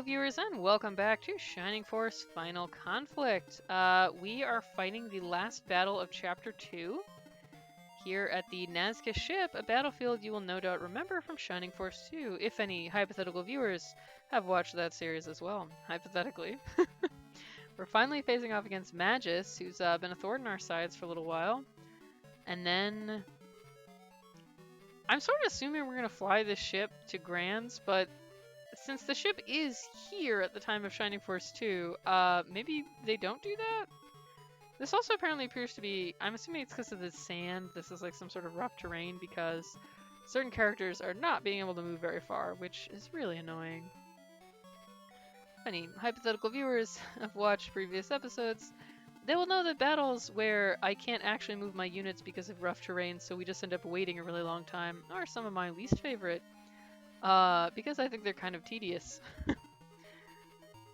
Hypothetical viewers, and welcome back to Shining Force Final Conflict. We are fighting the last battle of Chapter 2 here at the Nazca ship, a battlefield you will no doubt remember from Shining Force 2, if any hypothetical viewers have watched that series as well, hypothetically. We're finally facing off against Magus, who's been a thorn in our sides for a little while. And then I'm sort of assuming we're going to fly this ship to Grans, but since the ship is here at the time of Shining Force 2, maybe they don't do that? This also apparently appears to be, I'm assuming it's because of the sand. This is like some sort of rough terrain because certain characters are not being able to move very far, which is really annoying. If any hypothetical viewers have watched previous episodes, they will know that battles where I can't actually move my units because of rough terrain, so we just end up waiting a really long time, are some of my least favorite. Because I think they're kind of tedious.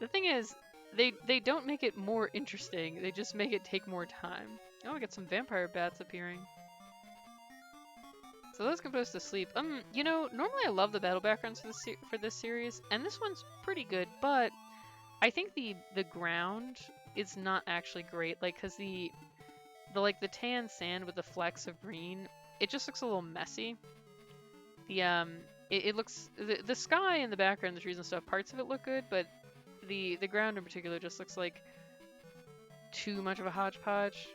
The thing is, they don't make it more interesting, they just make it take more time. Oh, I got some vampire bats appearing. So those can put us to sleep. You know, normally I love the battle backgrounds for this series, and this one's pretty good, but I think the ground is not actually great, like, cause the tan sand with the flecks of green, it just looks a little messy. It looks, the sky in the background, the trees and stuff, parts of it look good, but the ground in particular just looks like too much of a hodgepodge.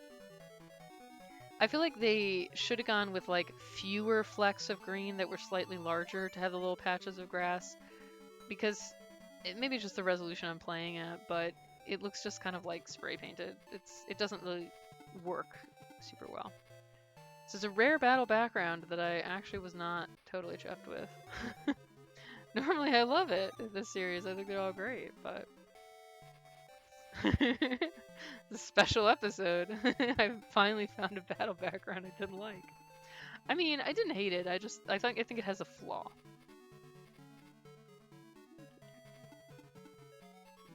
I feel like they should have gone with like fewer flecks of green that were slightly larger to have the little patches of grass, because maybe it's just the resolution I'm playing at, but it looks just kind of like spray painted. It doesn't really work super well. This is a rare battle background that I actually was not totally chuffed with. Normally I love it in this series. I think they're all great, but it's a special episode. I finally found a battle background I didn't like. I mean, I didn't hate it. I think it has a flaw.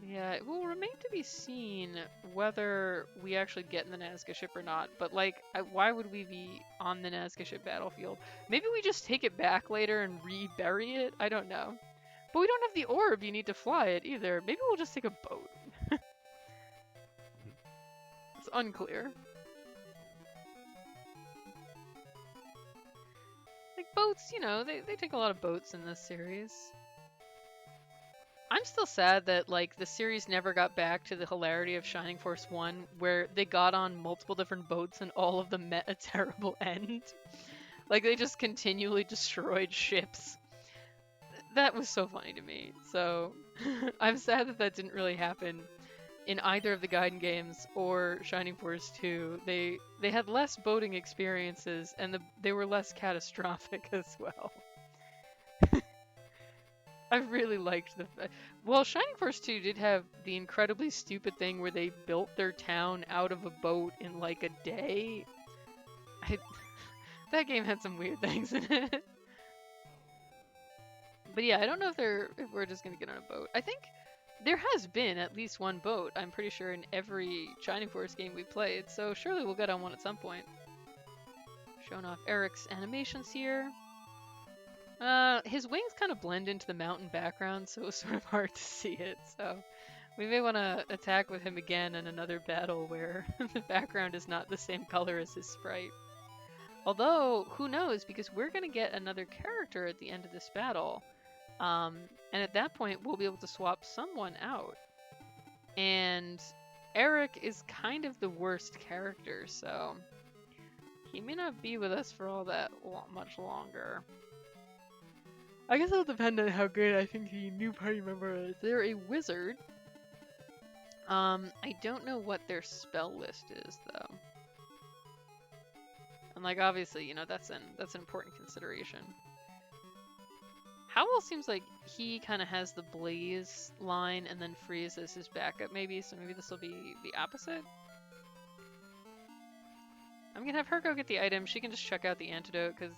Yeah, it will remain to be seen whether we actually get in the Nazca ship or not, but like, why would we be on the Nazca ship battlefield? Maybe we just take it back later and re-bury it? I don't know. But we don't have the orb you need to fly it either. Maybe we'll just take a boat. It's unclear. Like, boats, you know, they take a lot of boats in this series. I'm still sad that, like, the series never got back to the hilarity of Shining Force 1, where they got on multiple different boats and all of them met a terrible end. Like, they just continually destroyed ships. That was so funny to me. So, I'm sad that that didn't really happen in either of the Gaiden games or Shining Force 2. They had less boating experiences, and they were less catastrophic as well. I really liked well, Shining Force 2 did have the incredibly stupid thing where they built their town out of a boat in like a day. That game had some weird things in it. But yeah, I don't know if we're just gonna get on a boat. I think there has been at least one boat, I'm pretty sure, in every Shining Force game we played, so surely we'll get on one at some point. Showing off Eric's animations here. His wings kind of blend into the mountain background, so it was sort of hard to see it, so we may want to attack with him again in another battle where the background is not the same color as his sprite. Although, who knows, because we're going to get another character at the end of this battle, and at that point we'll be able to swap someone out. And Eric is kind of the worst character, so he may not be with us for all that much longer. I guess it'll depend on how good I think the new party member is. They're a wizard. I don't know what their spell list is, though. And like, obviously, you know, that's an important consideration. Howell seems like he kind of has the Blaze line and then Freeze as his backup, maybe, so maybe this will be the opposite? I'm gonna have her go get the item. She can just check out the antidote, because,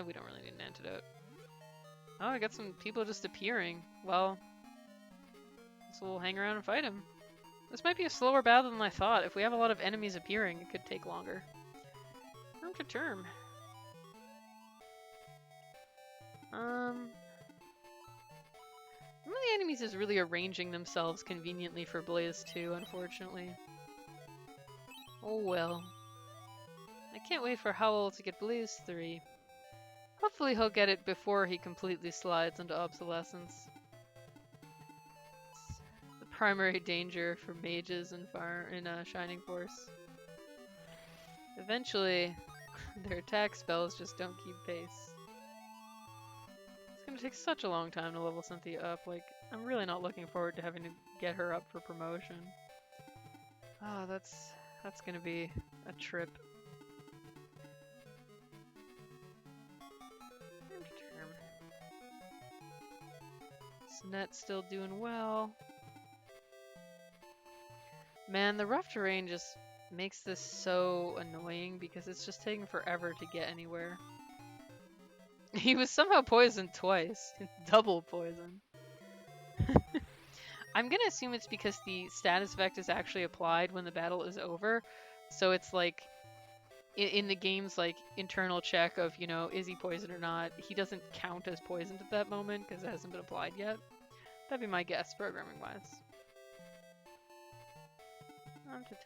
we don't really need an antidote. Oh, I got some people just appearing. Well, so we'll hang around and fight him. This might be a slower battle than I thought. If we have a lot of enemies appearing, it could take longer. Term to term. Some of the enemies is really arranging themselves conveniently for Blaze 2, unfortunately. Oh well. I can't wait for Howl to get Blaze 3. Hopefully he'll get it before he completely slides into obsolescence. It's the primary danger for mages in Shining Force. Eventually, their attack spells just don't keep pace. It's gonna take such a long time to level Cynthia up. Like, I'm really not looking forward to having to get her up for promotion. Oh, that's gonna be a trip. Net's still doing well. Man, the rough terrain just makes this so annoying because it's just taking forever to get anywhere. He was somehow poisoned twice. Double poison. I'm gonna assume it's because the status effect is actually applied when the battle is over. So it's like, in the game's like internal check of, you know, is he poisoned or not, he doesn't count as poisoned at that moment because it hasn't been applied yet. That'd be my guess, programming-wise. On to 10.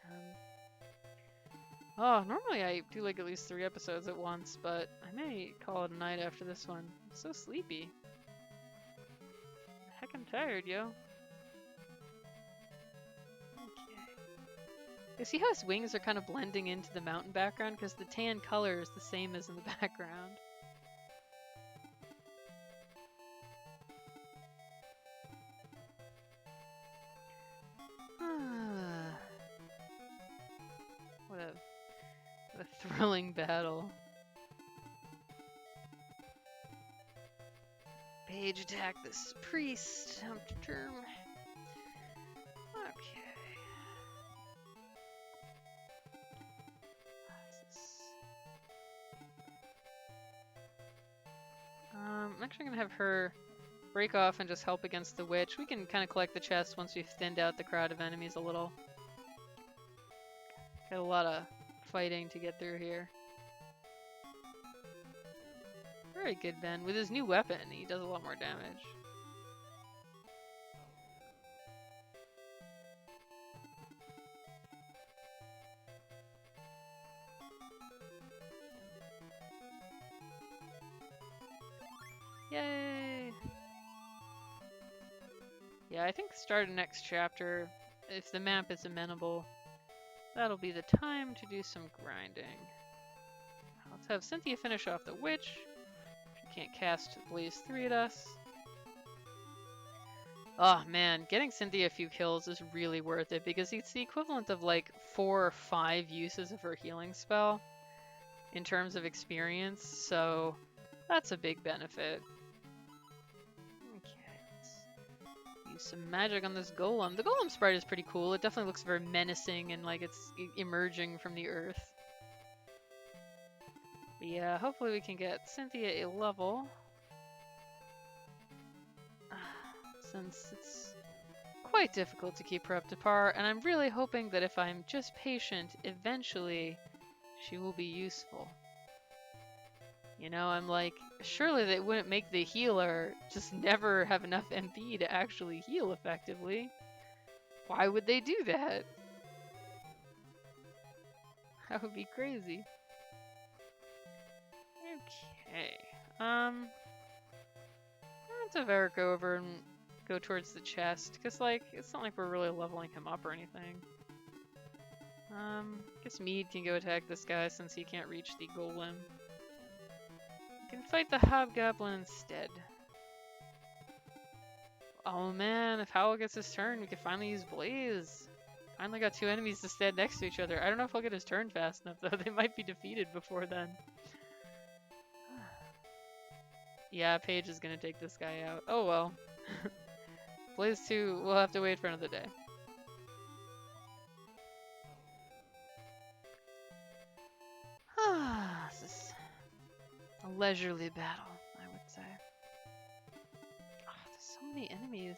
Oh, normally I do like at least 3 episodes at once, but I may call it a night after this one. I'm so sleepy. Heck, I'm tired, yo. Okay. You see how his wings are kind of blending into the mountain background? Because the tan color is the same as in the background. What a thrilling battle. Page attack this priest. Term. Okay. I'm actually gonna have her break off and just help against the witch. We can kind of collect the chest once we've thinned out the crowd of enemies a little. Got a lot of fighting to get through here. Very good, Ben. With his new weapon, he does a lot more damage. Yay! Yeah, I think start of next chapter, if the map is amenable, that'll be the time to do some grinding. Let's have Cynthia finish off the witch. She can't cast Blaze 3 at us. Oh man, getting Cynthia a few kills is really worth it because it's the equivalent of like 4 or 5 uses of her healing spell in terms of experience, so that's a big benefit. Use some magic on this golem. The golem sprite is pretty cool. It definitely looks very menacing and like it's emerging from the earth. But yeah, hopefully we can get Cynthia a level. Since it's quite difficult to keep her up to par, and I'm really hoping that if I'm just patient, eventually she will be useful. You know, I'm like, surely they wouldn't make the healer just never have enough MP to actually heal effectively. Why would they do that? That would be crazy. Okay. Let's have Eric go over and go towards the chest, because, like, it's not like we're really leveling him up or anything. Guess Mead can go attack this guy since he can't reach the golem. Can fight the hobgoblin instead. Oh man, if Howl gets his turn, we can finally use Blaze. Finally got 2 enemies to stand next to each other. I don't know if I'll get his turn fast enough though. They might be defeated before then. Yeah, Paige is gonna take this guy out. Oh well. Blaze 2, we'll have to wait for another day. This is a leisurely battle, I would say. Oh, there's so many enemies.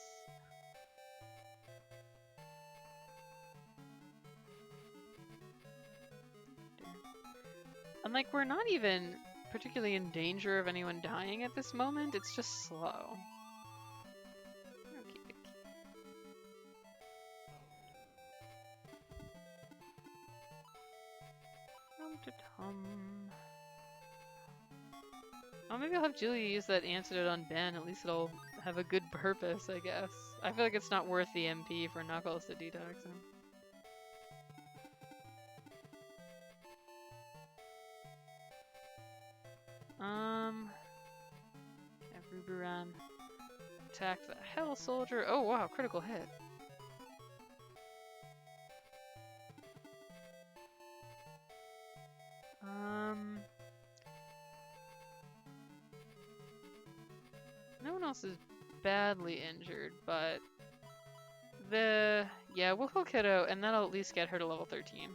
And like, we're not even particularly in danger of anyone dying at this moment, it's just slow. Okay. Oh, maybe I'll have Julia use that antidote on Ben. At least it'll have a good purpose, I guess. I feel like it's not worth the MP for Knuckles to detox him. Ruburan attack the Hell Soldier. Oh wow, critical hit. No one else is badly injured, but we'll kill Kiddo, and that'll at least get her to level 13.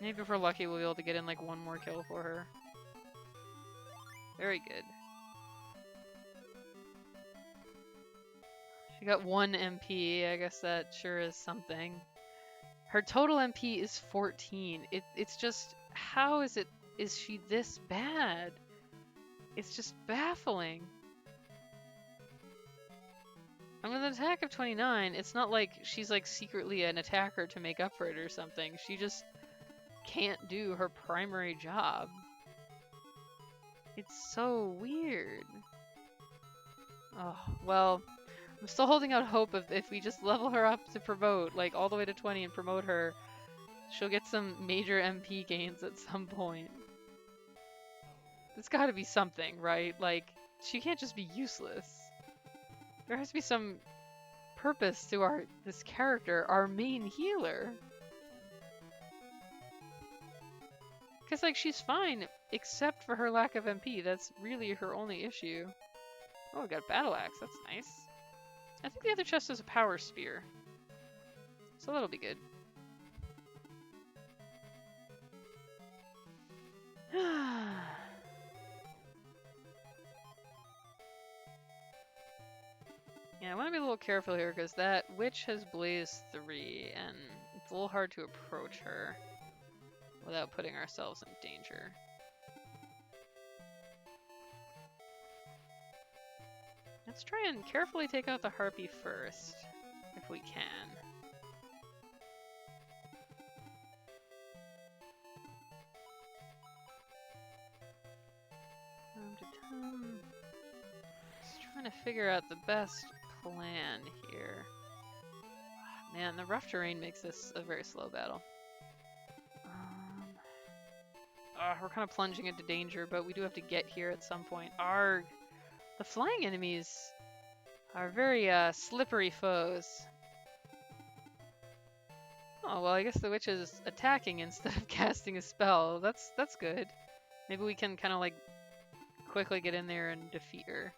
Maybe if we're lucky, we'll be able to get in like one more kill for her. Very good. She got 1 MP. I guess that sure is something. Her total MP is 14. It's just, how is she this bad? It's just baffling. And with an attack of 29, it's not like she's like secretly an attacker to make up for it or something. She just can't do her primary job. It's so weird. Oh, well, I'm still holding out hope of if we just level her up to promote, like all the way to 20 and promote her, she'll get some major MP gains at some point. There's gotta be something, right? Like, she can't just be useless. There has to be some purpose to this character, our main healer. Because, like, she's fine, except for her lack of MP. That's really her only issue. Oh, we got a battle axe. That's nice. I think the other chest is a power spear. So that'll be good. Yeah, I want to be a little careful here because that witch has Blaze 3 and it's a little hard to approach her without putting ourselves in danger. Let's try and carefully take out the harpy first, if we can. Just trying to figure out the best plan here. Man, the rough terrain makes this a very slow battle. We're kind of plunging into danger, but we do have to get here at some point. Arg! The flying enemies are very slippery foes. Oh, well, I guess the witch is attacking instead of casting a spell. That's good. Maybe we can kind of like quickly get in there and defeat her.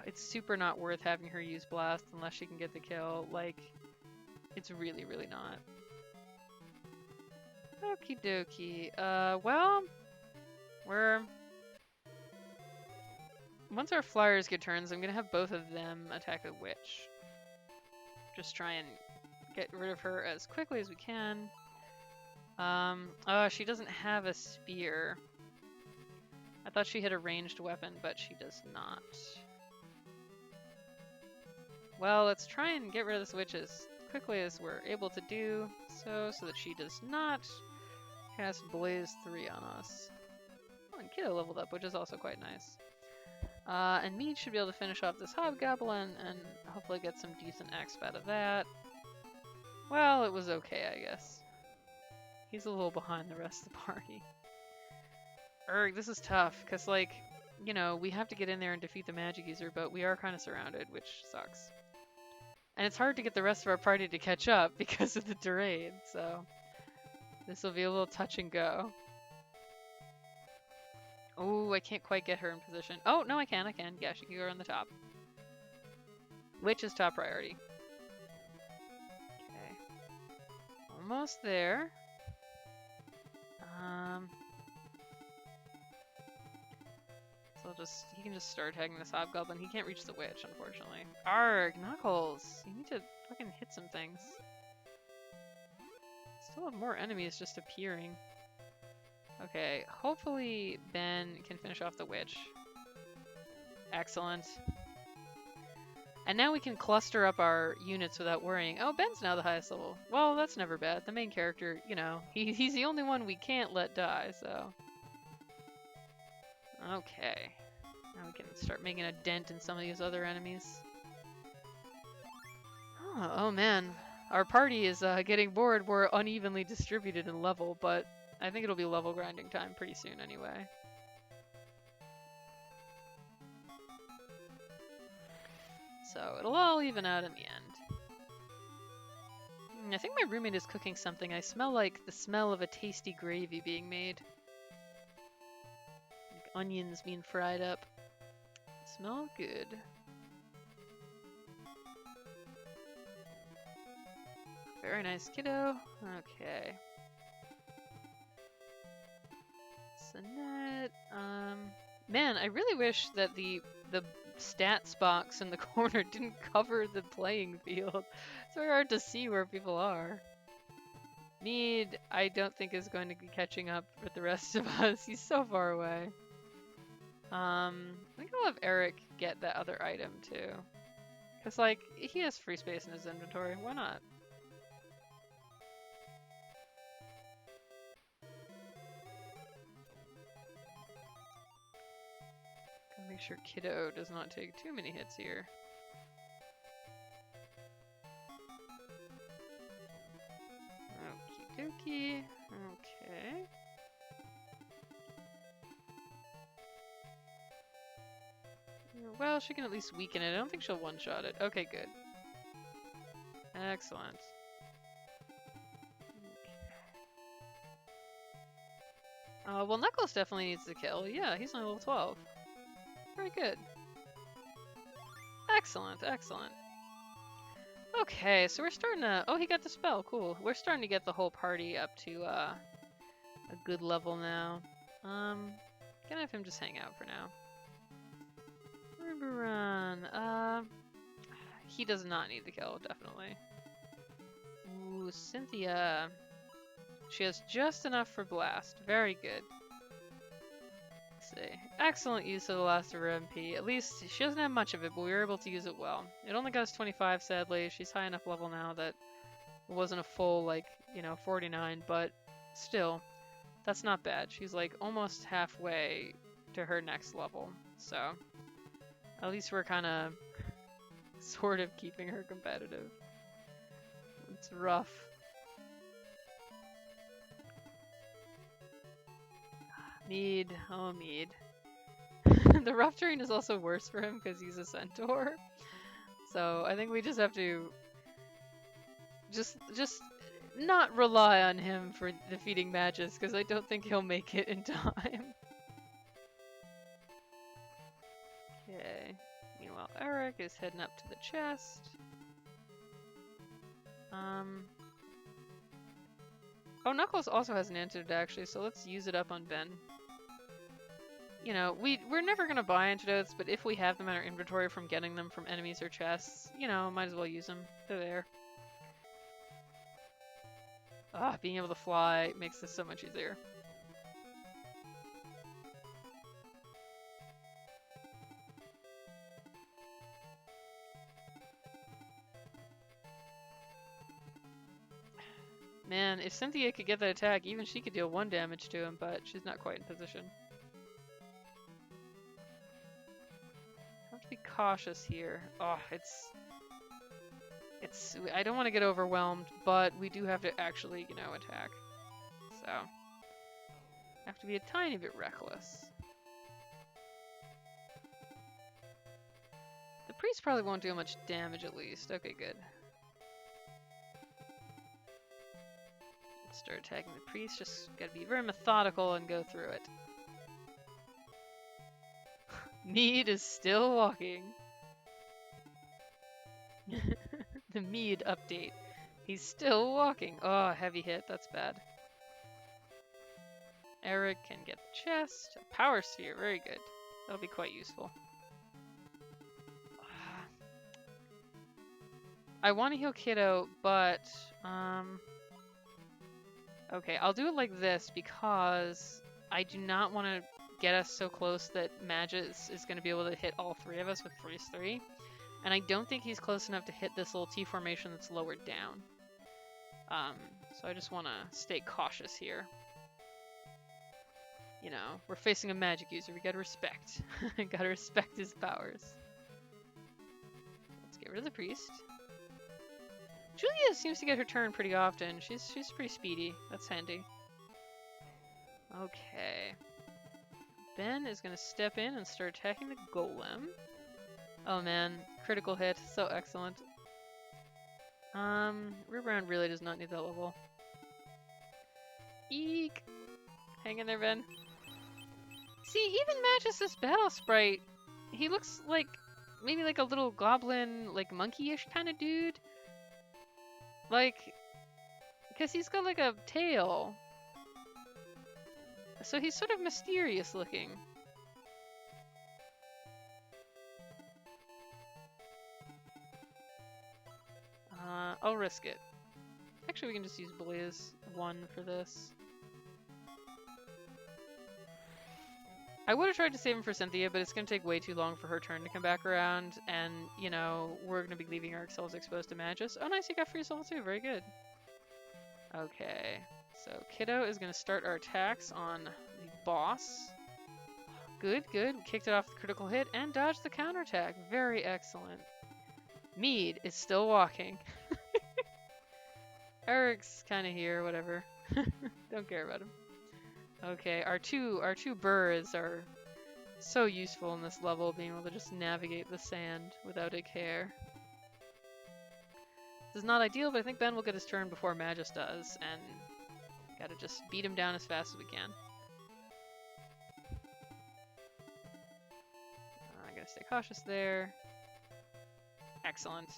It's super not worth having her use blast unless she can get the kill. Like, it's really, really not. Okie dokie. Well, once our flyers get turns, I'm gonna have both of them attack the witch. Just try and get rid of her as quickly as we can. She doesn't have a spear. I thought she had a ranged weapon, but she does not. Well, let's try and get rid of this witch as quickly as we're able to do so that she does not cast Blaze 3 on us. Oh, and Kiddo leveled up, which is also quite nice. And Mead should be able to finish off this hobgoblin and hopefully get some decent XP out of that. Well, it was okay, I guess. He's a little behind the rest of the party. Erg, this is tough, because, like, you know, we have to get in there and defeat the magic user, but we are kind of surrounded, which sucks. And it's hard to get the rest of our party to catch up because of the terrain, so this will be a little touch and go. Oh, I can't quite get her in position. Oh, no, I can. Yeah, she can go on the top. Which is top priority. Okay. Almost there. So he can just start attacking this hobgoblin. He can't reach the witch, unfortunately. Arg, Knuckles! You need to fucking hit some things. Still have more enemies just appearing. Okay, hopefully Ben can finish off the witch. Excellent. And now we can cluster up our units without worrying. Oh, Ben's now the highest level. Well, that's never bad. The main character, you know, he's the only one we can't let die, so. Okay. Now we can start making a dent in some of these other enemies. Oh man. Our party is getting bored. We're unevenly distributed in level, but I think it'll be level grinding time pretty soon anyway. So it'll all even out in the end. I think my roommate is cooking something. I smell like the smell of a tasty gravy being made. Like onions being fried up. Smell good. Very nice, kiddo. Okay. Sonette. Man, I really wish that the stats box in the corner didn't cover the playing field. It's very hard to see where people are. Mead, I don't think is going to be catching up with the rest of us. He's so far away. I think I'll have Eric get that other item too. Cause like, he has free space in his inventory. Why not? Make sure Kiddo does not take too many hits here. Okie dokie. Okay. Well, she can at least weaken it. I don't think she'll one-shot it. Okay, good. Excellent. Well, Knuckles definitely needs to kill. Yeah, he's on level 12. Very good. Excellent, excellent. Okay, so we're starting to... Oh, he got the spell. Cool. We're starting to get the whole party up to a good level now. Gonna have him just hang out for now. Run. He does not need the kill, definitely. Ooh, Cynthia. She has just enough for blast. Very good. See. Excellent use of the last of her MP. At least she doesn't have much of it, but we were able to use it well. It only got us 25, sadly. She's high enough level now that it wasn't a full, like, 49, but still, that's not bad. She's, like, almost halfway to her next level, so at least we're kind of sort of keeping her competitive. It's rough. Mead. Oh, Mead. The rough terrain is also worse for him because he's a centaur. So I think we just have to just not rely on him for defeating Magus because I don't think he'll make it in time. Okay. Meanwhile, Eric is heading up to the chest. Oh, Knuckles also has an antidote actually, so let's use it up on Ben. We're never gonna buy antidotes, but if we have them in our inventory from getting them from enemies or chests, might as well use them. They're there. Being able to fly makes this so much easier. Man, if Cynthia could get that attack, even she could deal 1 damage to him, but she's not quite in position. Have to be cautious here. Oh, it's I don't want to get overwhelmed, but we do have to actually, attack. So, have to be a tiny bit reckless. The priest probably won't do much damage at least. Okay, good. Start attacking the priest, just gotta be very methodical and go through it. Mead is still walking. The Mead update. He's still walking. Oh, heavy hit, that's bad. Eric can get the chest. A power sphere, very good. That'll be quite useful. I want to heal Kiddo, but okay, I'll do it like this because I do not want to get us so close that Magus is going to be able to hit all 3 of us with freeze 3. And I don't think he's close enough to hit this little T formation that's lower down. So I just want to stay cautious here. You know, we're facing a magic user. We gotta respect. Gotta respect his powers. Let's get rid of the priest. Julia seems to get her turn pretty often. She's pretty speedy. That's handy. Okay. Ben is gonna step in and start attacking the golem. Oh man, critical hit. So excellent. Rear really does not need that level. Eek! Hang in there, Ben. See, even Magus' battle sprite, he looks like maybe like a little goblin, like monkey-ish kind of dude. Like, because he's got like a tail. So he's sort of mysterious looking. I'll risk it. Actually, we can just use Blaze 1 for this. I would have tried to save him for Cynthia, but it's going to take way too long for her turn to come back around, and, you know, we're going to be leaving ourselves exposed to Magus. Oh, nice, you got free soul too. Very good. Okay, so Kiddo is going to start our attacks on the boss. Good, good. Kicked it off the critical hit and dodged the counterattack. Very excellent. Mead is still walking. Eric's kind of here, whatever. Don't care about him. Okay, our two birds are so useful in this level, being able to just navigate the sand without a care. This is not ideal, but I think Ben will get his turn before Magus does, and gotta just beat him down as fast as we can. I gotta stay cautious there. Excellent.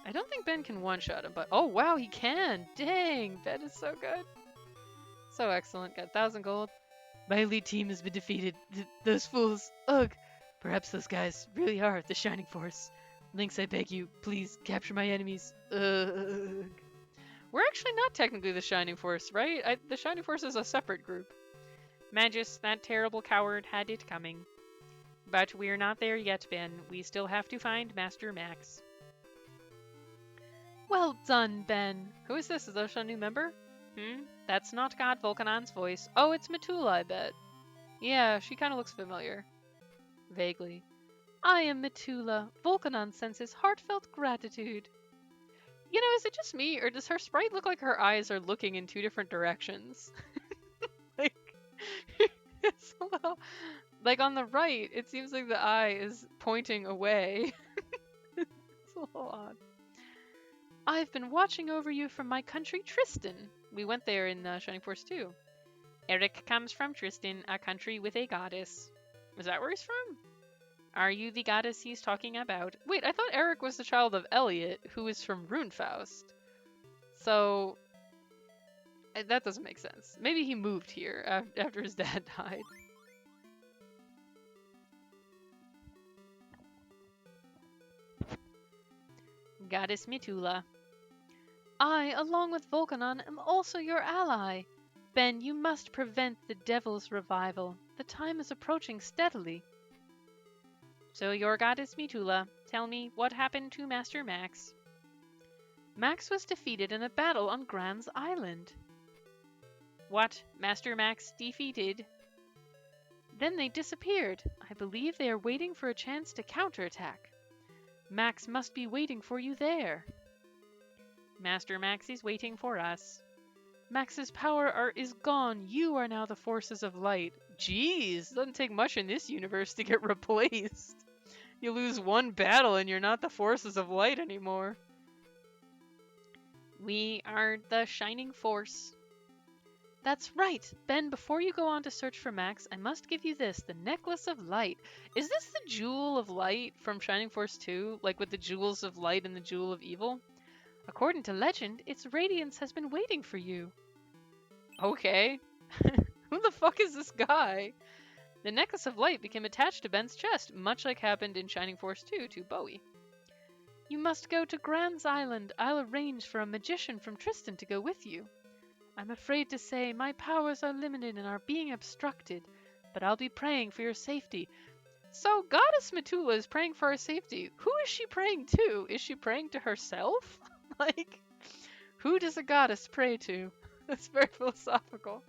I don't think Ben can one-shot him, but oh wow, he can! Dang, Ben is so good. So excellent. Got 1,000 gold. My elite team has been defeated. Those fools. Ugh. Perhaps those guys really are the Shining Force. Lynx, I beg you, please capture my enemies. Ugh. We're actually not technically the Shining Force, right? The Shining Force is a separate group. Magus, that terrible coward, had it coming. But we're not there yet, Ben. We still have to find Master Max. Well done, Ben. Who is this? Is this a new member? That's not God Volcanon's voice. Oh, it's Mitula, I bet. Yeah, she kind of looks familiar. Vaguely. I am Mitula. Volcanon sends his heartfelt gratitude. You know, is it just me, or does her sprite look like her eyes are looking in two different directions? Like, it's a little... Like, on the right, it seems like the eye is pointing away. It's a little odd. I've been watching over you from my country, Tristan. We went there in Shining Force 2. Eric comes from Tristan, a country with a goddess. Is that where he's from? Are you the goddess he's talking about? Wait, I thought Eric was the child of Elliot, who is from Runefaust. So, that doesn't make sense. Maybe he moved here after his dad died. Goddess Mitula. I, along with Volcanon, am also your ally. Ben, you must prevent the devil's revival. The time is approaching steadily. So your goddess Mitula, tell me what happened to Master Max. Max was defeated in a battle on Grans Island. What? Master Max defeated? Then they disappeared. I believe they are waiting for a chance to counterattack. Max must be waiting for you there. Master Max is waiting for us. Max's power is gone. You are now the forces of light. Jeez, doesn't take much in this universe to get replaced. You lose one battle and you're not the forces of light anymore. We are the Shining Force. That's right. Ben, before you go on to search for Max, I must give you this, the Necklace of Light. Is this the Jewel of Light from Shining Force 2? Like with the Jewels of Light and the Jewel of Evil? According to legend, its radiance has been waiting for you. Okay. Who the fuck is this guy? The Necklace of Light became attached to Ben's chest, much like happened in Shining Force 2 to Bowie. You must go to Grans Island. I'll arrange for a magician from Tristan to go with you. I'm afraid to say my powers are limited and are being obstructed, but I'll be praying for your safety. So Goddess Mitula is praying for our safety. Who is she praying to? Is she praying to herself? Like, who does a goddess pray to? That's very philosophical.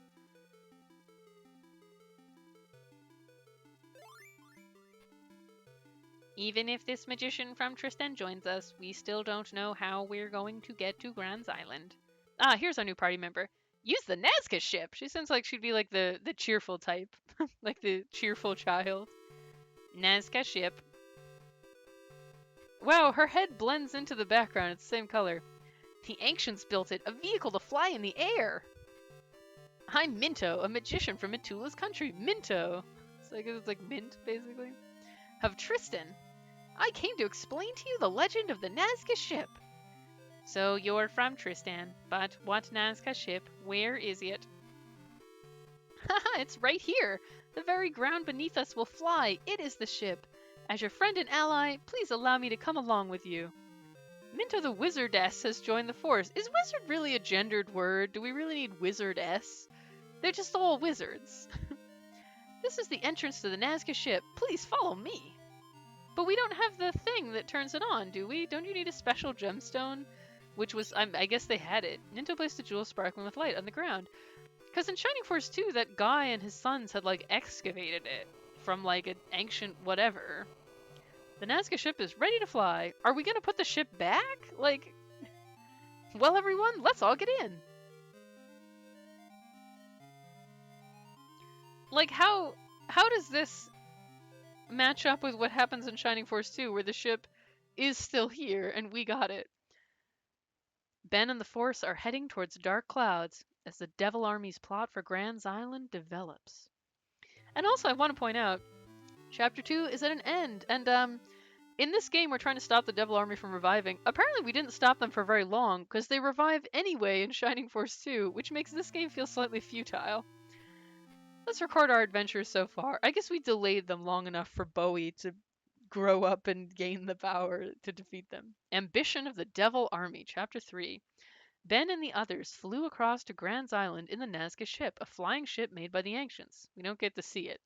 Even if this magician from Tristan joins us, we still don't know how we're going to get to Grans Island. Ah, here's our new party member. Use the Nazca ship. She sounds like she'd be like the cheerful type, like the cheerful child. Nazca ship. Wow, her head blends into the background. It's the same color. The ancients built it, a vehicle to fly in the air. I'm Minto, a magician from Mitula's country. Minto. It's like mint, basically. Of Tristan. I came to explain to you the legend of the Nazca ship. So you're from Tristan, but what Nazca ship? Where is it? Haha, it's right here. The very ground beneath us will fly. It is the ship. As your friend and ally, please allow me to come along with you. Minto the Wizardess has joined the force. Is wizard really a gendered word? Do we really need wizardess? They're just all wizards. This is the entrance to the Nazca ship. Please follow me. But we don't have the thing that turns it on, do we? Don't you need a special gemstone? Which was, I guess they had it. Minto placed a jewel sparkling with light on the ground. Because in Shining Force 2, that guy and his sons had, like, excavated it from, like, an ancient whatever. The Nazca ship is ready to fly. Are we gonna put the ship back? Like, well, everyone, let's all get in. Like, how does this match up with what happens in Shining Force 2, where the ship is still here and we got it? Ben and the Force are heading towards dark clouds as the Devil Army's plot for Grans Island develops. And also, I want to point out, Chapter 2 is at an end, and in this game we're trying to stop the Devil Army from reviving. Apparently we didn't stop them for very long, because they revive anyway in Shining Force 2, which makes this game feel slightly futile. Let's record our adventures so far. I guess we delayed them long enough for Bowie to grow up and gain the power to defeat them. Ambition of the Devil Army, Chapter 3. Ben and the others flew across to Grans Island in the Nazca ship, a flying ship made by the ancients. We don't get to see it.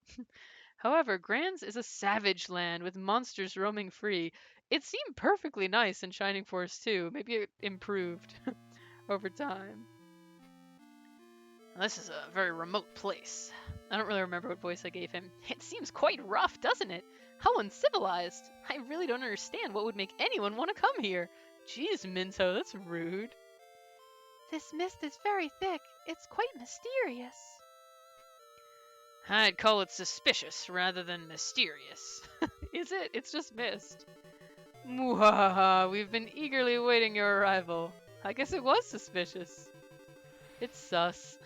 However, Grans is a savage land with monsters roaming free. It seemed perfectly nice in Shining Force 2. Maybe it improved over time. This is a very remote place. I don't really remember what voice I gave him. It seems quite rough, doesn't it? How uncivilized. I really don't understand what would make anyone want to come here. Jeez, Minto, that's rude. This mist is very thick. It's quite mysterious. I'd call it suspicious rather than mysterious. Is it? It's just mist. Mwahaha, we've been eagerly awaiting your arrival. I guess it was suspicious. It's sus.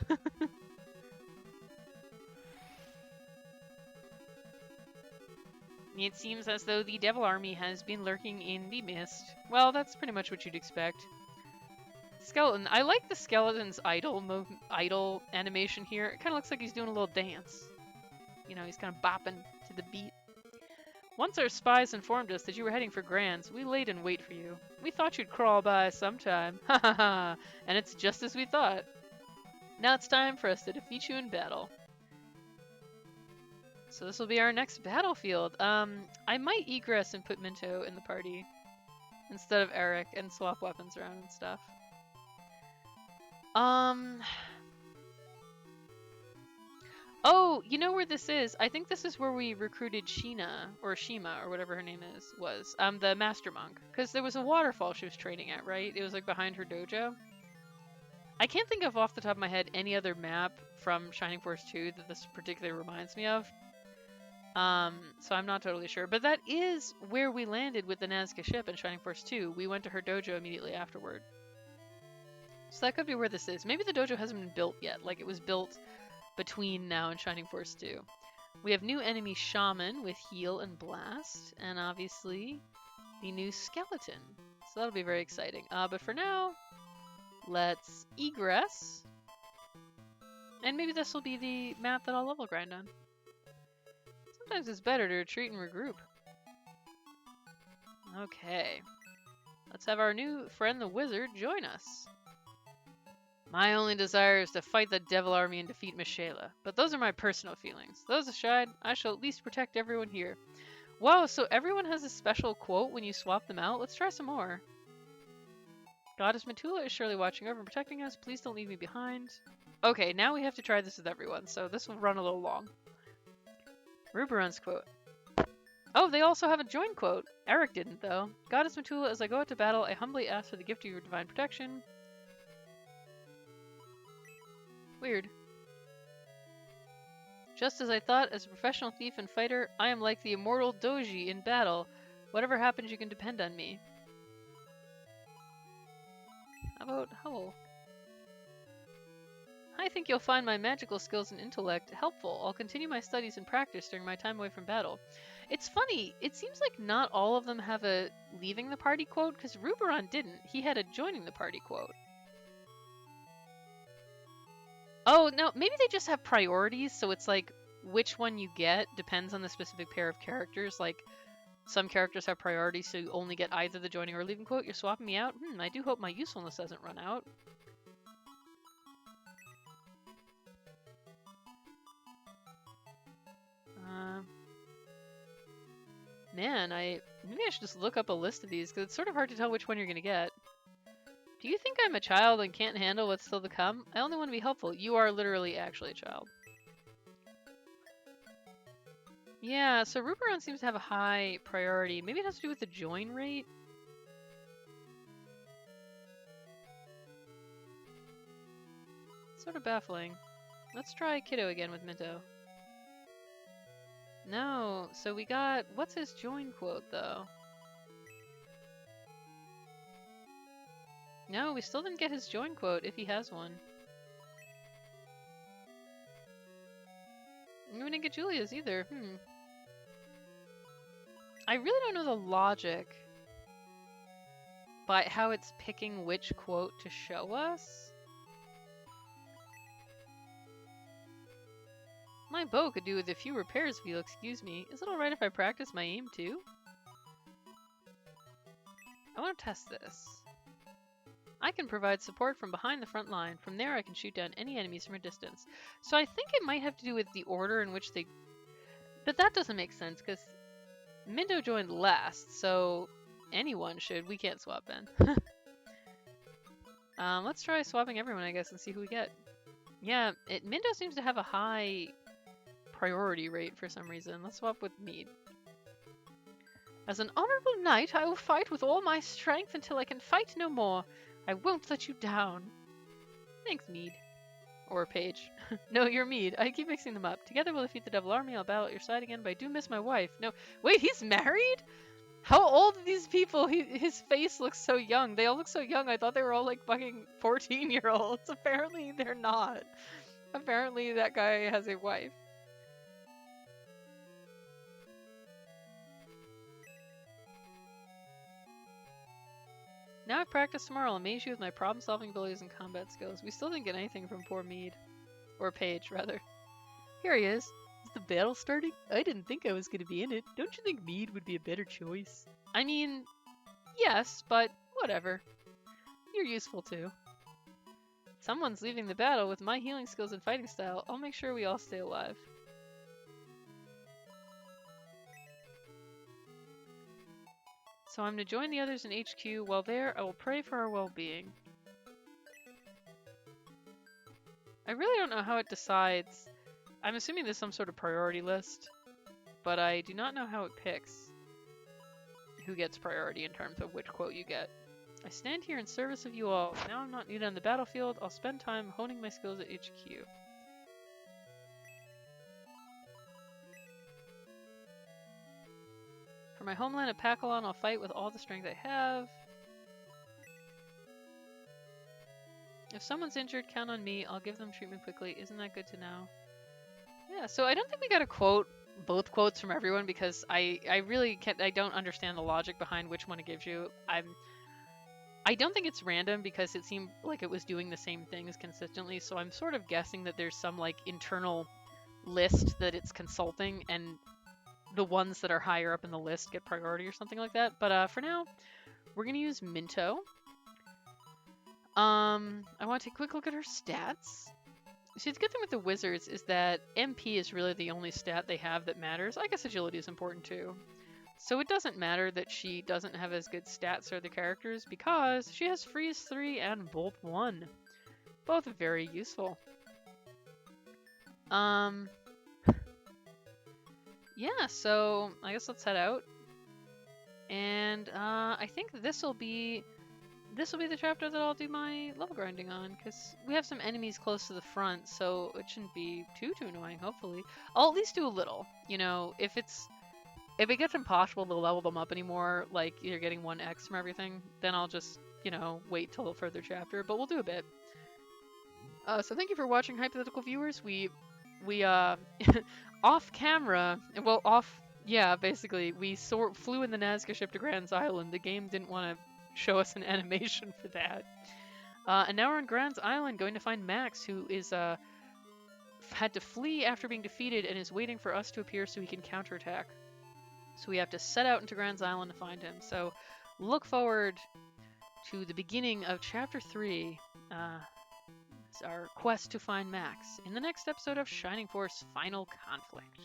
It seems as though the Devil Army has been lurking in the mist. Well, that's pretty much what you'd expect. Skeleton. I like the skeleton's idle animation here. It kind of looks like he's doing a little dance. You know, he's kind of bopping to the beat. Once our spies informed us that you were heading for Grans, we laid in wait for you. We thought you'd crawl by sometime. Ha ha ha! And it's just as we thought. Now it's time for us to defeat you in battle. So this will be our next battlefield. I might egress and put Minto in the party instead of Eric and swap weapons around and stuff. Oh, you know where this is? I think this is where we recruited Sheena, or Shima, or whatever her name was. The Master Monk. Because there was a waterfall she was training at, right? It was like behind her dojo. I can't think of off the top of my head any other map from Shining Force 2 that this particularly reminds me of. So I'm not totally sure. But that is where we landed with the Nazca ship in Shining Force 2. We went to her dojo immediately afterward. So that could be where this is. Maybe the dojo hasn't been built yet. Like, it was built between now and Shining Force 2. We have new enemy Shaman with Heal and Blast. And obviously, the new Skeleton. So that'll be very exciting. But for now, let's egress. And maybe this will be the map that I'll level grind on. Sometimes it's better to retreat and regroup. Okay. Let's have our new friend the wizard join us. My only desire is to fight the devil army and defeat Mitula. But those are my personal feelings. Those aside, I shall at least protect everyone here. Whoa, so everyone has a special quote when you swap them out? Let's try some more. Goddess Mitula is surely watching over and protecting us. Please don't leave me behind. Okay, now we have to try this with everyone, so this will run a little long. Ruberon's quote. Oh, they also have a join quote. Eric didn't, though. Goddess Mitula, as I go out to battle, I humbly ask for the gift of your divine protection. Weird. Just as I thought, as a professional thief and fighter, I am like the immortal Doji in battle. Whatever happens, you can depend on me. How about Howl? I think you'll find my magical skills and intellect helpful. I'll continue my studies and practice during my time away from battle. It's funny, it seems like not all of them have a leaving the party quote, because Ruberon didn't. He had a joining the party quote. Oh, no, maybe they just have priorities, so it's like which one you get depends on the specific pair of characters. Like, some characters have priorities, so you only get either the joining or leaving quote. You're swapping me out? I do hope my usefulness doesn't run out. Man, maybe I should just look up a list of these, because it's sort of hard to tell which one you're going to get. Do you think I'm a child and can't handle what's still to come? I only want to be helpful. You are literally actually a child. Yeah, so Ruberon seems to have a high priority. Maybe it has to do with the join rate? Sort of baffling. Let's try Kiddo again with Minto. No, so we got... What's his join quote, though? No, we still didn't get his join quote, if he has one. We didn't get Julia's either. I really don't know the logic by how it's picking which quote to show us. My bow could do with a few repairs if you'll excuse me. Is it alright if I practice my aim too? I want to test this. I can provide support from behind the front line. From there I can shoot down any enemies from a distance. So I think it might have to do with the order in which they... But that doesn't make sense, because Minto joined last, so anyone should. We can't swap then. Let's try swapping everyone, I guess, and see who we get. Yeah, Minto seems to have a high priority rate for some reason. Let's swap with Mead. As an honorable knight, I will fight with all my strength until I can fight no more. I won't let you down. Thanks, Mead. Or Paige. No, you're Mead. I keep mixing them up. Together we'll defeat the devil army. I'll battle at your side again, but I do miss my wife. No, wait, he's married? How old are these people? His face looks so young. They all look so young. I thought they were all like fucking 14-year-olds. Apparently they're not. Apparently that guy has a wife. Now I've practiced tomorrow. I'll amaze you with my problem-solving abilities and combat skills. We still didn't get anything from poor Mead. Or Paige, rather. Here he is. Is the battle starting? I didn't think I was going to be in it. Don't you think Mead would be a better choice? I mean, yes, but whatever. You're useful too. Someone's leaving the battle. With my healing skills and fighting style, I'll make sure we all stay alive. So I'm to join the others in HQ. While there, I will pray for our well-being. I really don't know how it decides. I'm assuming there's some sort of priority list, but I do not know how it picks who gets priority in terms of which quote you get. I stand here in service of you all. Now I'm not needed on the battlefield. I'll spend time honing my skills at HQ. For my homeland at Pakalon, I'll fight with all the strength I have. If someone's injured, count on me. I'll give them treatment quickly. Isn't that good to know? Yeah, so I don't think we got to quote both quotes from everyone, because I really can't, I don't understand the logic behind which one it gives you. I don't think it's random, because it seemed like it was doing the same things consistently, so I'm sort of guessing that there's some like internal list that it's consulting, and the ones that are higher up in the list get priority or something like that. But for now, we're going to use Minto. I want to take a quick look at her stats. See, the good thing with the wizards is that MP is really the only stat they have that matters. I guess agility is important too. So it doesn't matter that she doesn't have as good stats as the characters because she has Freeze 3 and Bolt 1. Both very useful. Yeah, so I guess let's head out. And I think this will be the chapter that I'll do my level grinding on, because we have some enemies close to the front, so it shouldn't be too annoying, hopefully. I'll at least do a little. You know, if it gets impossible to level them up anymore, like you're getting 1x from everything, then I'll just, you know, wait till a further chapter, but we'll do a bit. So thank you for watching, hypothetical viewers. We off camera, well, basically, we flew in the Nazca ship to Grans Island. The game didn't want to show us an animation for that. And now we're on Grans Island going to find Max, who is had to flee after being defeated and is waiting for us to appear so he can counterattack. So we have to set out into Grans Island to find him. So look forward to the beginning of Chapter 3, our quest to find Max, in the next episode of Shining Force Final Conflict.